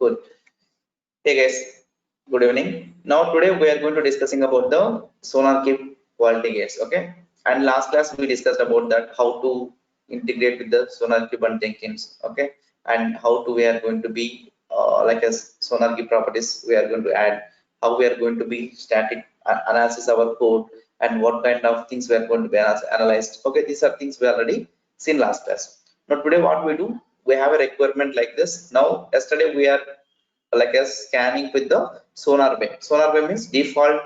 Good. Hey guys, good evening. Now today we are going to discussing about the SonarQube Quality Gates. Okay, and last class we discussed about that how to integrate with the SonarQube and Jenkins. Okay, and how to we are going to be like as SonarQube properties we are going to add, how we are going to be static analysis our code, and what kind of things we are going to be analyzed. Okay, these are things we already seen last class. Now today what we do, we have a requirement like this. Now yesterday we are like a scanning with the sonar bay. Sonar bay means default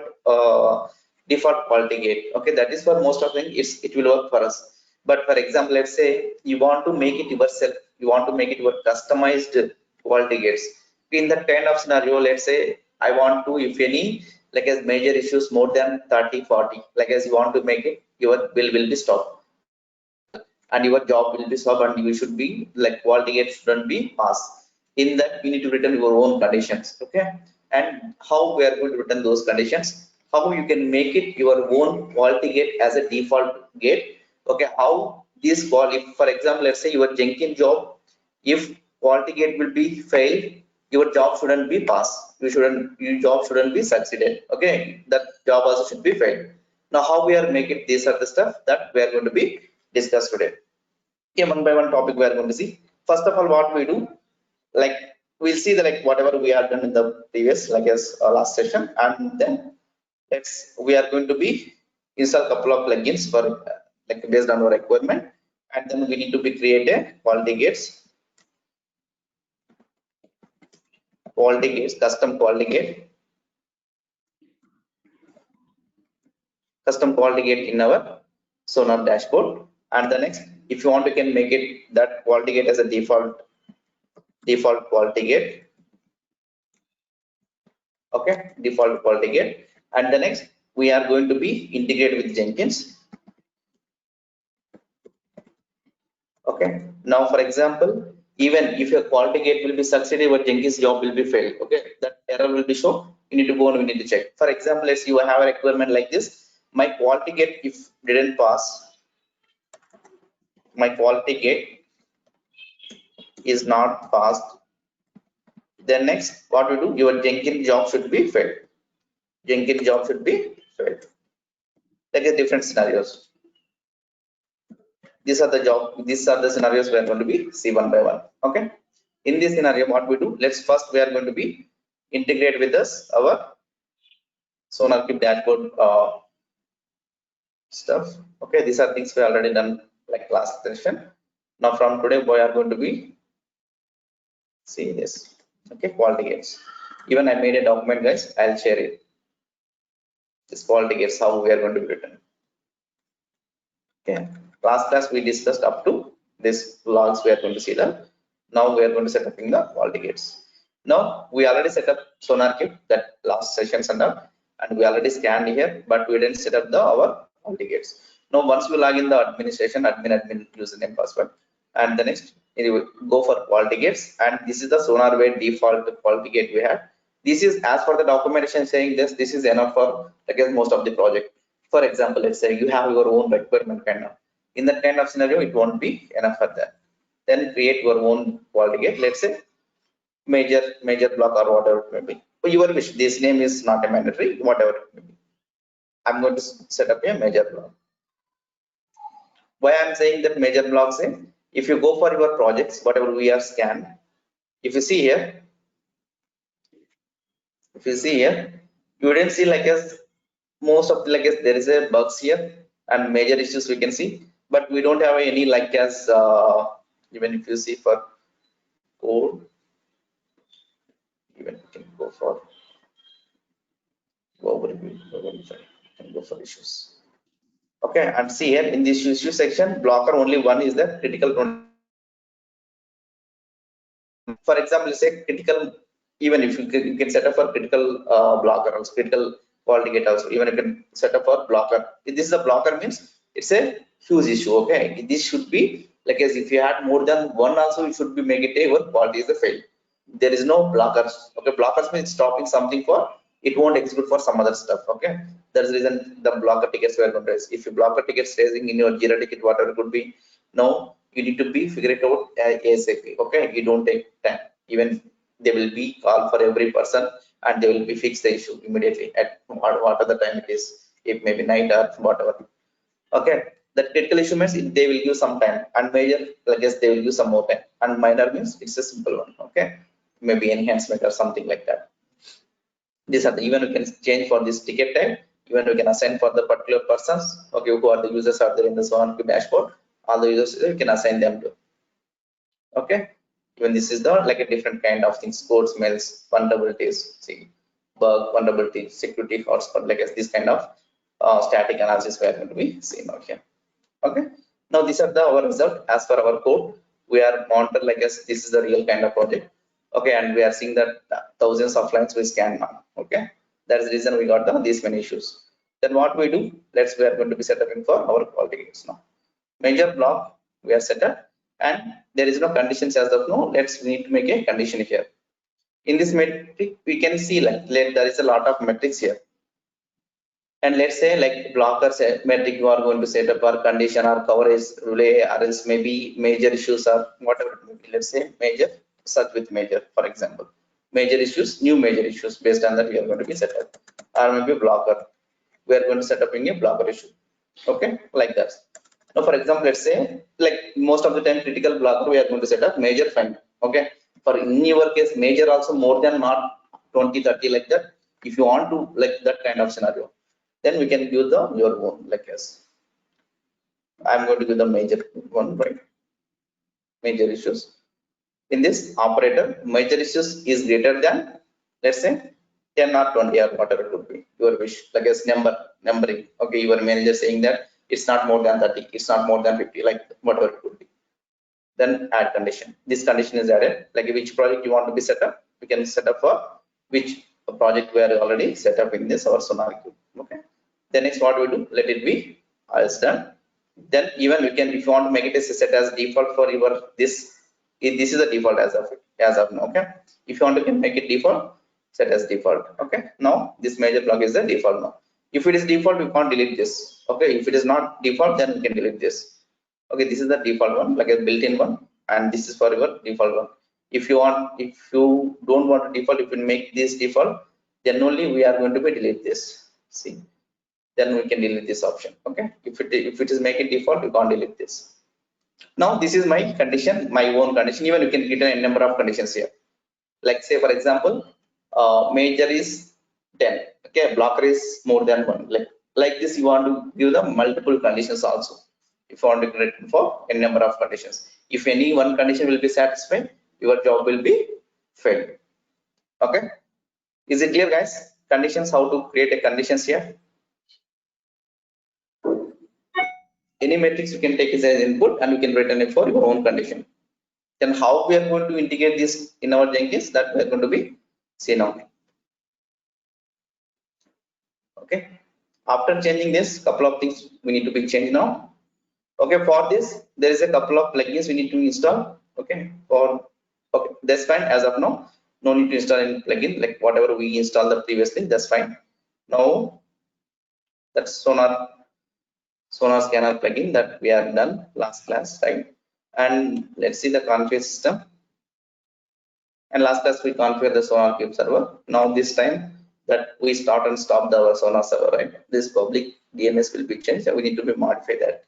quality gate. Okay, that is for most of them it will work for us. But for example, let's say you want to make it yourself, you want to make it your customized quality gates. In that kind of scenario, let's say I want to, if any like as major issues more than 30-40, like as you want to make it, your bill will be stopped and your job will be stopped, and you should be like quality gate shouldn't be passed. In that you need to return your own conditions. Okay, and how we are going to return those conditions, how you can make it your own quality gate as a default gate. Okay, how this call, if for example let's say your Jenkins job, if quality gate will be failed, your job shouldn't be passed, your job shouldn't be succeeded. Okay, that job also should be failed. Now how we are make it, these are the stuff that we are going to be discussed today. Okay, one by one topic we are going to see. First of all, what we do, like we'll see the like whatever we have done in the previous like as last session, and then we are going to be install a couple of plugins for like based on our requirement, and then we need to be create a quality gates custom quality gate in our sonar dashboard. And the next, if you want, you can make it that quality gate as a default quality gate. Okay, default quality gate. And the next, we are going to be integrated with Jenkins. Okay, now for example, even if your quality gate will be succeeded, your Jenkins job will be failed. Okay, that error will be shown, you need to go and we need to check. For example, let's say you have a requirement like this, my quality gate if didn't pass, my quality gate is not passed, then next what we do, your Jenkins job should be failed. Jenkins job should be failed. Like a different scenarios. These are the scenarios we are going to be see one by one. Okay, in this scenario what we do, let's first we are going to be integrate with us our SonarQube dashboard stuff. Okay, these are things we already done like last session. Now from today we are going to be see this. Okay, quality gates. Even I made a document, guys, I'll share it. This quality gates, how we are going to be written. Okay, last class we discussed up to this logs we are going to see them. Now we are going to set up in the quality gates. Now we already set up SonarQube that last sessions and all, and we already scanned here, but we didn't set up our quality gates. Now once we log in the administration, admin username password, and the next anyway, go for quality gates, and this is the SonarWay default quality gate we have. This is as for the documentation saying this is enough for against most of the project. For example, let's say you have your own requirement kind of, in that kind of scenario it won't be enough for that. Then create your own quality gate, let's say major block or whatever it may be. For your wish, this name is not a mandatory, whatever it may be. I'm going to set up a major block. Why I'm saying that major blocks in, if you go for your projects, whatever we are scanned, if you see here, you didn't see like as most of the like as there is a bugs here and major issues we can see, but we don't have any like as even if you see for code, even you can go for issues. Okay, and see here in this issue section, blocker only one is the critical. For example, say critical, even if you can set up for critical blocker also, critical quality gate also, even you can set up for blocker. If this is a blocker means it's a huge issue. Okay, this should be like as if you had more than one also, you should be make it a one quality is a fail. There is no blockers. Okay, blockers means stopping something for it won't execute for some other stuff. Okay, that's the reason the blocker tickets were going to raise. If you blocker tickets raising in your Jira ticket, whatever it could be, now you need to be figure it out ASAP. Okay, you don't take time. Even they will be called for every person and they will be fix the issue immediately at whatever the time it is. It may be night or whatever. Okay, that critical issue means they will give some time, and major, I guess they will give some more time, and minor means it's a simple one. Okay, maybe enhancement or something like that. These are the, even we can change for this ticket type, even we can assign for the particular persons, okay, who are the users are there in the SonarQube dashboard, all the users we can assign them to. Okay, even this is the like a different kind of things, code smells, vulnerabilities, see, bug, vulnerability, security hotspot, like this kind of static analysis we are going to be seeing out here. Okay, now these are the our result as per our code. We are monitor, like this is the real kind of project. Okay, and we are seeing that thousands of lines we scan now. Okay, that's the reason we got these many issues. Then what we do, we are going to be set up for our quality gates now. Major block we are set up, and there is no conditions as of now. We need to make a condition here. In this metric we can see like there is a lot of metrics here, and let's say like blockers metric you are going to set up or condition or coverage relay, or else maybe major issues or whatever. Let's say major, search with major, for example, major issues, new major issues, based on that we are going to be set up, or maybe blocker, we are going to set up in a blocker issue. Okay, like that. Now for example, let's say like most of the time critical blocker we are going to set up major find. Okay, for in your case major also more than not 20-30 like that. If you want to like that kind of scenario, then we can use the your own, like yes, I'm going to give the major one, right? Major issues. In this operator, major issues is greater than, let's say 10 or 20 or whatever it would be, your wish, like as numbering. Okay, your manager saying that it's not more than 30, it's not more than 50, like whatever it would be. Then add condition. This condition is added, like which project you want to be set up. We can set up for which project we are already set up in this our SonarQube. Okay. Then next what we do, let it be as done. Then even we can, if you want to make it as set as default for your this is the default as of now. Okay, if you want to make it default, set as default. Okay, now this major block is the default now. If it is default, we can't delete this. Okay, if it is not default, then we can delete this. Okay, this is the default one, like a built-in one, and this is for your default one. If you don't want to default, if you make this default, then only we are going to be delete this. See, then we can delete this option. Okay, if it is make it default, you can't delete this. Now this is my condition, my own condition. Even you can create a number of conditions here. Like say for example, major is 10. Okay, blocker is more than 1. Like this, you want to give the multiple conditions also. If you want to create for a number of conditions, if any one condition will be satisfied, your job will be failed. Okay, is it clear, guys? Conditions, how to create a conditions here. Any matrix you can take as an input and you can return it for your own condition. Then how we are going to integrate this in our Jenkins, that we are going to be see now. Okay, after changing this, couple of things we need to be changed now. Okay, for this there is a couple of plugins we need to install. Okay, that's fine as of now. No need to install any plugin, like whatever we installed the previously, that's fine. Now that's sonar scanner plugin that we have done last class, right? And let's see the configure system. And last class we configure the SonarQube server. Now this time that we start and stop the Sonar server, right? This public DNS will be changed, and we need to be modify that.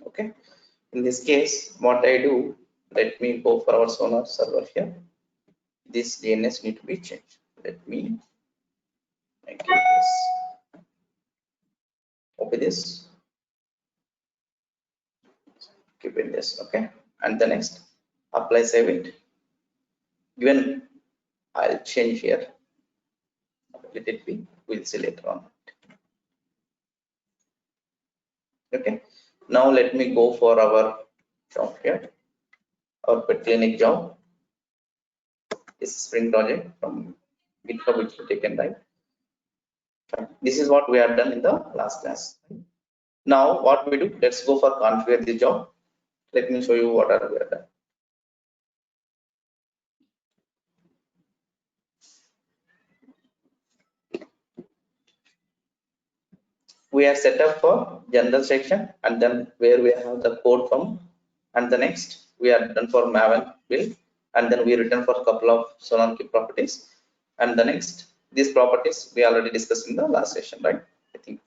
Okay, in this case what I do, let me go for our Sonar server here. This DNS need to be changed. Let me make this, copy this, keep in this. Okay, and the next apply, save it. Even I'll change here, let it be, we'll see later on. Okay, now let me go for our job here, our pet clinic job. This Spring project from GitHub, which we taken, right? This is what we have done in the last class. Now what we do, let's go for configure the job. Let me show you what are we have done. we are set up for general section, and then where we have the code from, and the next we are done for Maven build, and then we return for a couple of SonarQube properties, and the next these properties we already discussed in the last session, right? I think.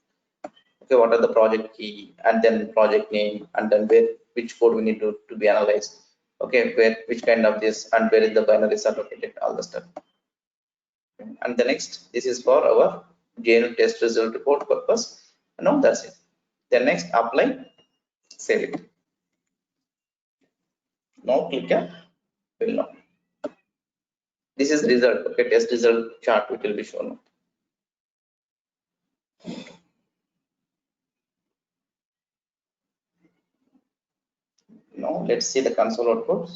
Okay, what are the project key, and then project name, and then where which code we need to be analyzed. Okay, where which kind of this, and where is the binaries are located, all the stuff. Okay. And the next, this is for our GNU test result report purpose. No, that's it. Then next, apply, save it. Now click a fill now. This is result. Okay, test result chart it will be shown. Now let's see the console output.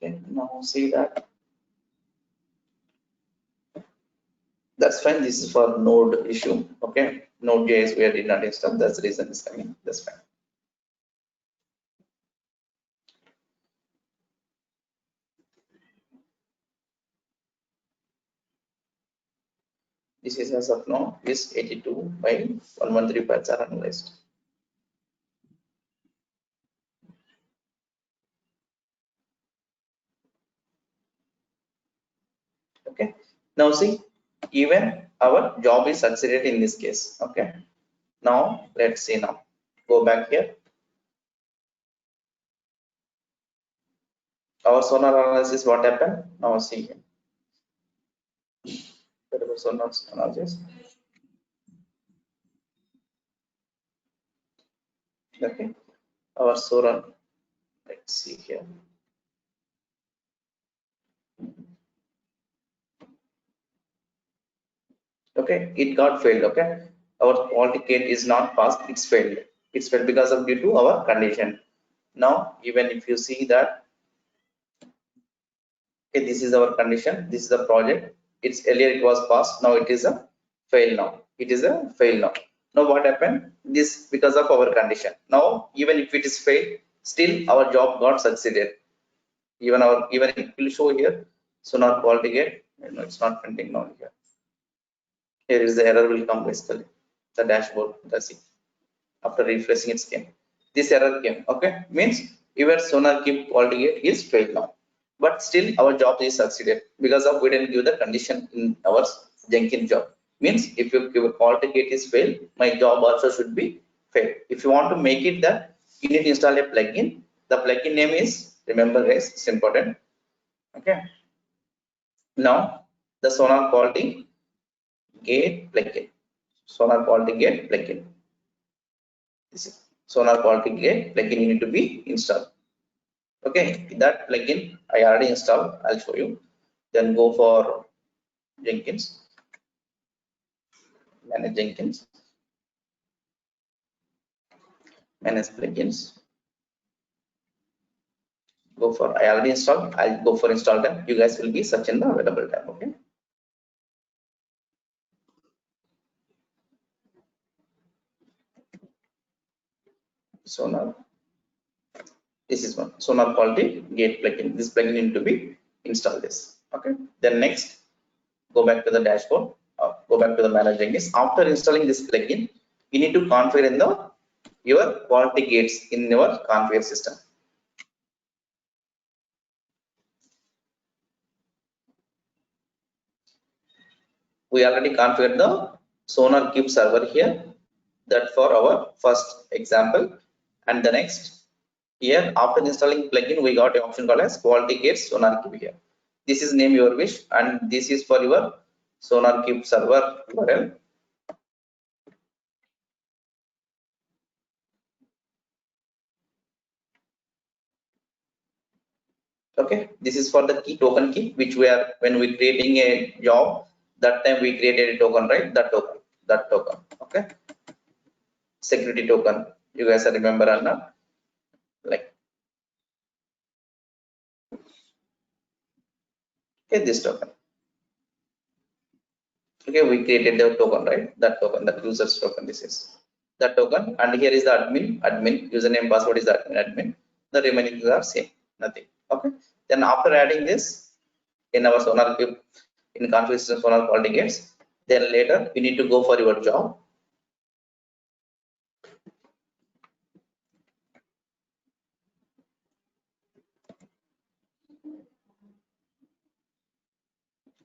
Okay, now see that. That's fine. This is for node issue. Okay, node.js we did not install. That's the reason it's coming. That's fine. This is as of now is 82 by 113 bytes are analyzed. Okay, now see, even our job is succeeded in this case. Okay, now let's see. Now go back here. Our sonar analysis, what happened? Now see here. Whatever sonar analysis. Okay, our sonar, let's see here. Okay, it got failed. Okay, our quality gate is not passed, it's failed. It's failed because of due to our condition. Now even if you see that, okay, this is our condition, this is the project, it's earlier it was passed, now it is a fail. Now it is a fail. Now what happened? This because of our condition. Now even if it is failed, still our job got succeeded. Even it will show here sonar quality gate. No, it's not printing now here. Here is the error will come basically the dashboard. That's it. After refreshing it came, this error came. Okay, means your SonarQube quality gate is failed now, but still our job is succeeded because of we didn't give the condition in our Jenkins job. Means if your quality gate is failed, my job also should be failed. If you want to make it that, you need to install a plugin. The plugin name is, remember guys, it's important. Okay, now the sonar quality gate plugin, sonar quality gate plugin. This is sonar quality gate plugin, you need to be installed. Okay, that plugin I already installed, I'll show you. Then go for Jenkins, manage Jenkins, manage plugins, go for, I already installed, I'll go for install time. You guys will be search in the available time. Okay, sonar, this is one sonar quality gate plugin. This plugin need to be installed this. Okay, then next go back to the dashboard, go back to the manage Jenkins. After installing this plugin, you need to configure in the your quality gates in your configure system. We already configured the SonarQube server here, that for our first example. And the next here, after installing plugin, we got an option called as quality gates SonarQube here. This is name your wish, and this is for your SonarQube server URL. Okay, this is for the key token key, which we are, when we creating a job, that time we created a token, right? That token. Okay, security token, you guys remember or not? Like, okay, this token. Okay, we created the token, right? That token, that user's token, this is that token, and here is the admin username, password is the admin. The remaining are same, nothing. Okay, then after adding this in our SonarQube in configuration Sonar Quality Gates, then later you need to go for your job.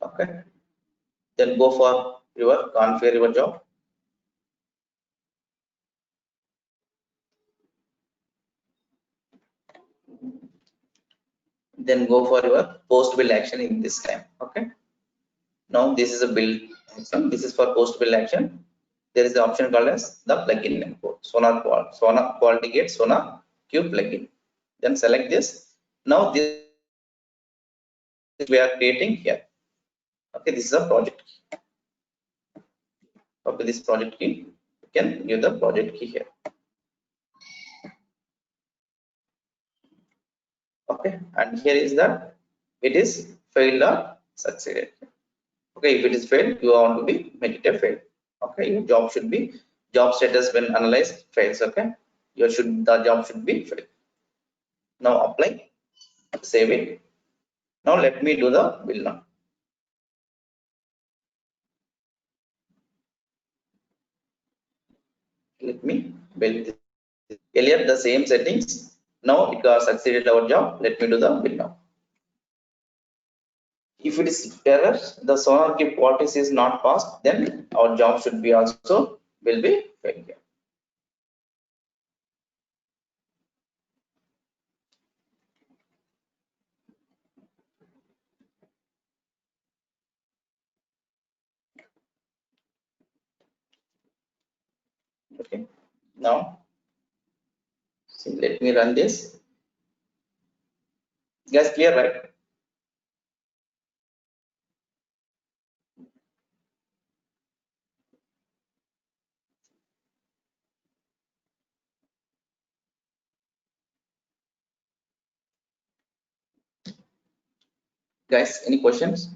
Okay, then go for your configure your job. Then go for your post build action in this time. Okay, now this is a build action, this is for post build action. There is the option called as the plugin name code, Sonar Quality Gates SonarQube plugin. Then select this. Now this we are creating here. Okay, this is a project key. Copy this project key. You can give the project key here. Okay, and here is that it is failed or succeeded. Okay, if it is failed, you want to be make it a fail. Okay, your job should be job status when analyzed fails. Okay, the job should be failed. Now apply, save it. Now let me do the build now. Let me build this. Earlier the same settings. Now it got succeeded our job. Let me do the build now. If it is error, the SonarQube qualities is not passed, then our job should be also will be failed here. Okay, now see, let me run this. Guys, clear, right? Guys, any questions?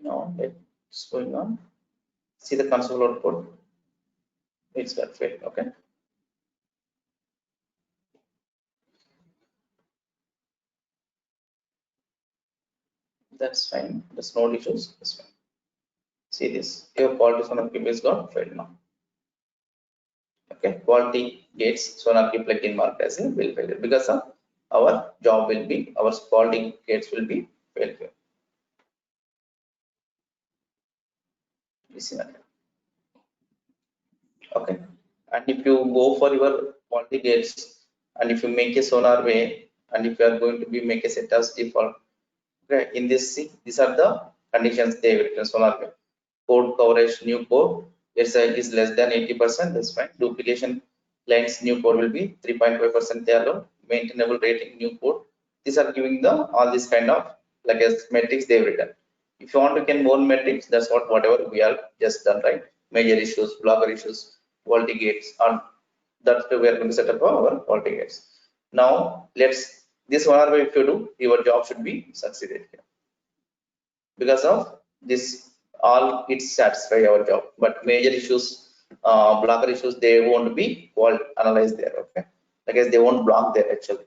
No, it's going on. See the console output. It's got failed. Okay, that's fine. There's no issues. That's fine. See this. Your quality SonarQube is got failed now. Okay, quality gates SonarQube plugin marked as a will failure because of our job will be our quality gates will be failed here. Okay, and if you go for your quality gates and if you make a sonar way and if you are going to be make a set as default, okay, in this see these are the conditions they written sonar way. Code coverage new code is less than 80%, that's fine. Duplication lines new code will be 3.5% they allow. Maintainable rating new code, these are giving the all this kind of like as metrics they've written. If you want to get more metrics, that's what whatever we are just done, right? Major issues, blocker issues, quality gates, and that's the we are going to set up our quality gates. Now let's this one way if you do, your job should be succeeded here because of this all it satisfy our job, but major issues, blocker issues, they won't be analyzed there. Okay, I guess they won't block there actually.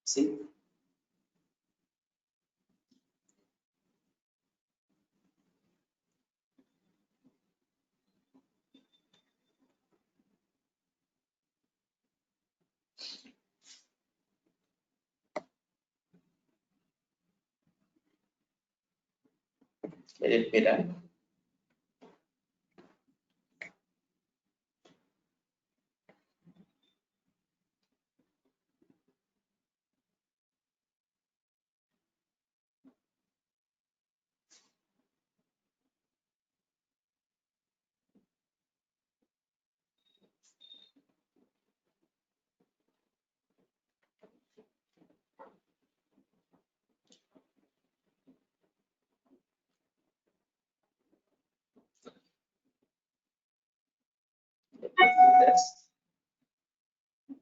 See, let it be done.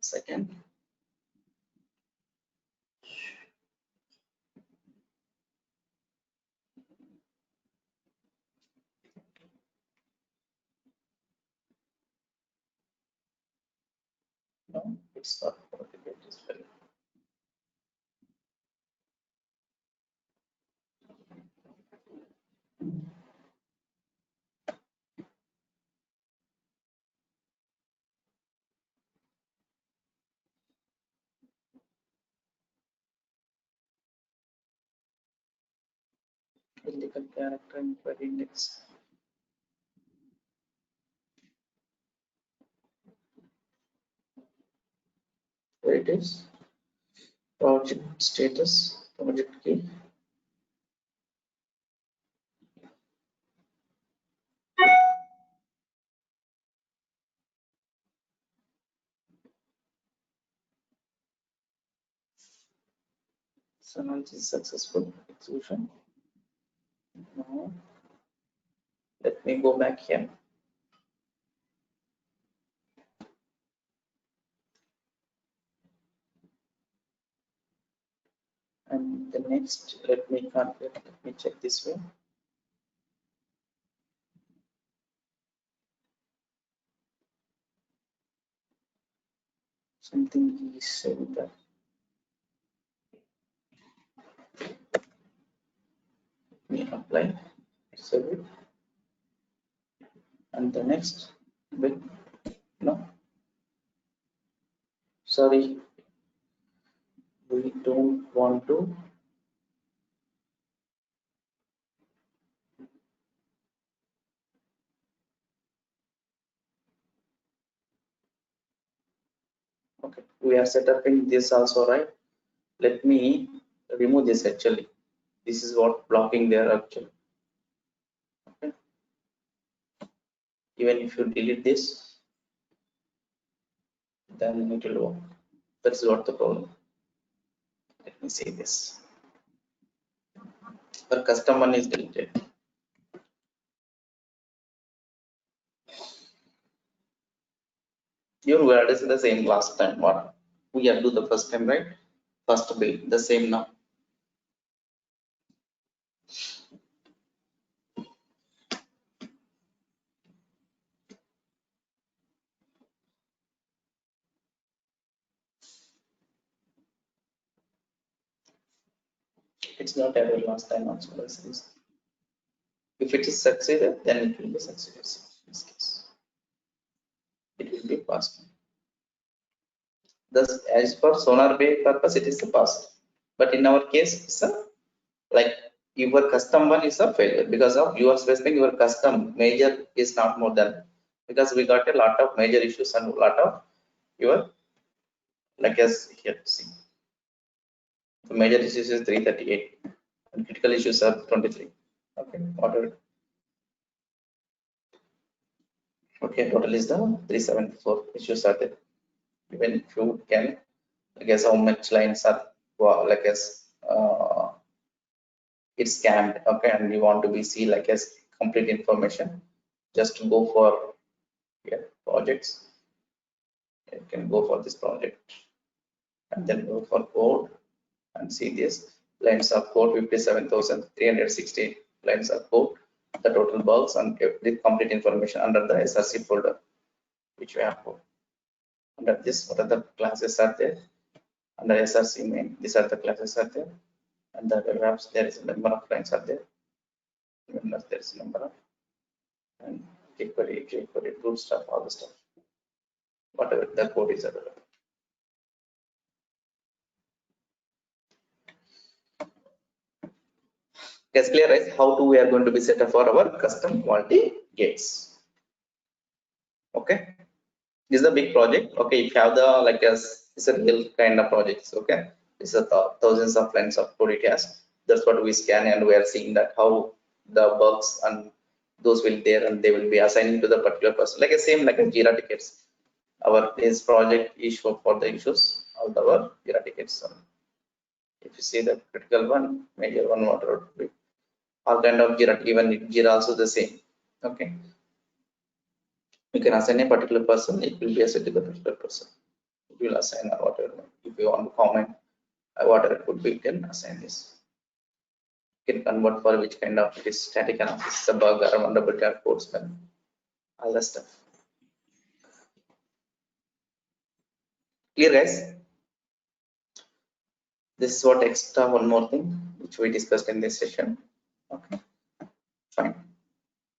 second. No, it's not quality gates. Illegal character inquiry index. Where it is? Project status, project key. So now this is successful execution. Now let me go back here. And the next, let me check this way. Something he said that. Let me apply, save it. And the next bit, no, sorry, we don't want to. Okay, we are set up in this also, right? Let me remove this actually. This is what blocking there actually. Okay. Even if you delete this, then it will work. That's what the problem. Let me see this. Our custom one is deleted. You were the same last time. What we have do the first time, right? First build the same now. It's not ever last time also. If it is succeeded, then it will be succeeded. In this case, it will be passed. Thus, as for sonar bay purpose, it is the past. But in our case, it's a like your custom one is a failure because of your specific your custom major is not more than, because we got a lot of major issues and a lot of your, like as here see, the major issues is 338 and critical issues are 23. Okay, whatever. Okay, total is the 374 issues are there. Even if you can, I guess how much lines are, well, like as it's scanned, okay, and you want to be see like as complete information, just go for projects. You can go for this project and then go for code and see this lines of code 57,360 lines of code, the total bugs and the complete information under the SRC folder which we have put. Under this, what are the classes are there? Under SRC main, these are the classes are there, and the devops, there is a number of lines are there. Remember, there is a number of, and jQuery, bootstrap, all the stuff, whatever the code is available. Guys, clear, right? How to we are going to be set up for our custom quality gates? Okay, this is a big project. Okay, if you have the like as it's a real kind of projects. Okay, it's a thousands of lines of code it has. That's what we scan, and we are seeing that how the bugs and those will there, and they will be assigning to the particular person, like a same like a Jira tickets. Our this project issue for the issues of our Jira tickets. If you see the critical one, major one, whatever, all kind of Jira, even Jira also the same. Okay, you can assign a particular person, it will be assigned to the particular person. you will assign or whatever. If you want to comment whatever it could be, you can assign this. You can convert for which kind of it is static analysis, a bug or a vulnerability or code smell, all that stuff. Clear, guys? This is what extra one more thing which we discussed in this session. Okay.